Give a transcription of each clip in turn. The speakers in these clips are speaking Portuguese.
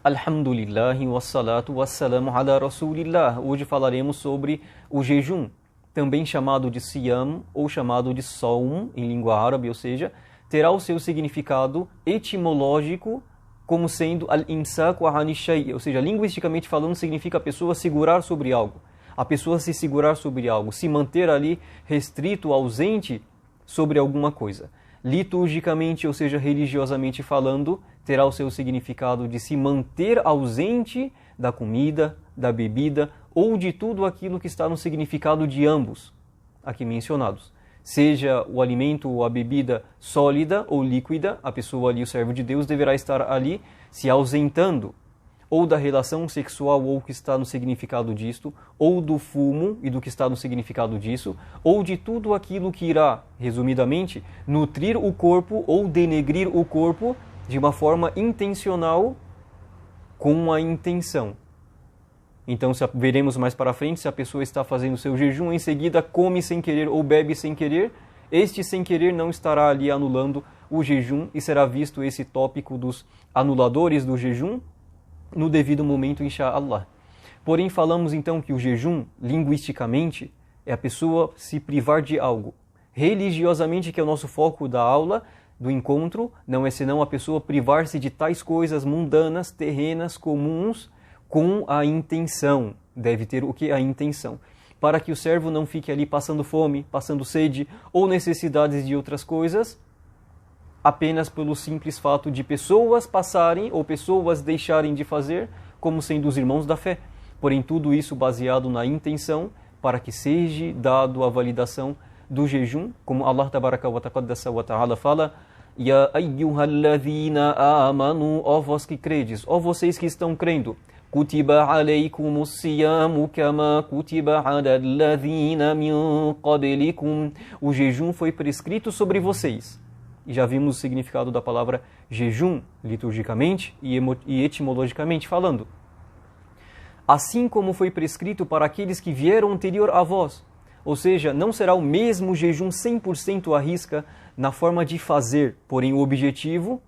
Alhamdulillahi wassalatu wassalamu ala rasulillah. Hoje falaremos sobre o jejum, também chamado de siyam ou chamado de saum em língua árabe, ou seja, terá o seu significado etimológico como sendo al-imsak wa ani shay', ou seja, linguisticamente falando, significa a pessoa segurar sobre algo. A pessoa se segurar sobre algo, se manter ali restrito, ausente sobre alguma coisa. Liturgicamente, ou seja, religiosamente falando, terá o seu significado de se manter ausente da comida, da bebida ou de tudo aquilo que está no significado de ambos aqui mencionados. Seja o alimento ou a bebida sólida ou líquida, a pessoa ali, o servo de Deus, deverá estar ali se ausentando ou da relação sexual ou que está no significado disto, ou do fumo e do que está no significado disso, ou de tudo aquilo que irá, resumidamente, nutrir o corpo ou denegrir o corpo de uma forma intencional com a intenção. Então, veremos mais para frente, se a pessoa está fazendo seu jejum, em seguida come sem querer ou bebe sem querer, este sem querer não estará ali anulando o jejum e será visto esse tópico dos anuladores do jejum no devido momento, insha'Allah. Porém, falamos então que o jejum, linguisticamente, é a pessoa se privar de algo. Religiosamente, que é o nosso foco da aula, do encontro, não é senão a pessoa privar-se de tais coisas mundanas, terrenas, comuns, com a intenção. Deve ter o que? A intenção. Para que o servo não fique ali passando fome, passando sede ou necessidades de outras coisas, apenas pelo simples fato de pessoas passarem ou pessoas deixarem de fazer, como sendo os irmãos da fé. Porém, tudo isso baseado na intenção, para que seja dado a validação do jejum, como Allah Tabaraka wa Ta'ala fala: Ya ayyuhalladhina amanu, ó vós que credes, ó vocês que estão crendo, Kutiba alaykumus siyamu kama kutiba ala alladhina min qablikum. O jejum foi prescrito sobre vocês. E já vimos o significado da palavra jejum, liturgicamente e etimologicamente falando. Assim como foi prescrito para aqueles que vieram anterior a vós. Ou seja, não será o mesmo jejum 100% à risca na forma de fazer, porém o objetivo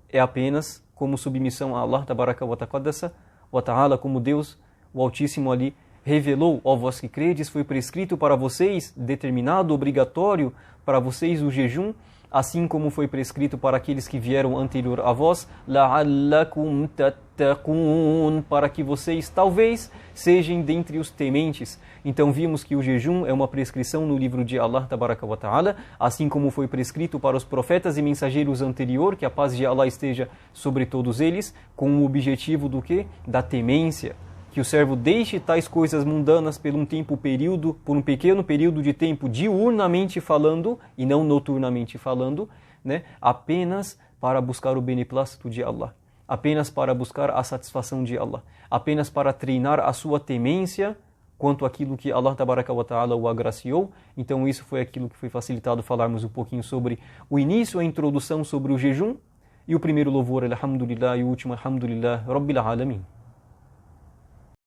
é apenas como submissão a Allah Tabaraka wa Ta'ala, como Deus, o Altíssimo ali, revelou: ó vós que credes, foi prescrito para vocês, determinado, obrigatório para vocês o jejum, assim como foi prescrito para aqueles que vieram anterior a vós, la'allakum tattaqun, para que vocês talvez sejam dentre os tementes. Então vimos que o jejum é uma prescrição no livro de Allah Tabaraka wa Ta'ala, assim como foi prescrito para os profetas e mensageiros anterior, que a paz de Allah esteja sobre todos eles, com o objetivo do quê? Da temência. Que o servo deixe tais coisas mundanas por um pequeno período de tempo, diurnamente falando, e não noturnamente falando, né? Apenas para buscar o beneplácito de Allah, apenas para buscar a satisfação de Allah, apenas para treinar a sua temência quanto àquilo que Allah Tabaraka wa Ta'ala o agraciou. Então isso foi aquilo que foi facilitado falarmos um pouquinho sobre o início, a introdução sobre o jejum, e o primeiro louvor, alhamdulillah, e o último, alhamdulillah, rabbil alamin.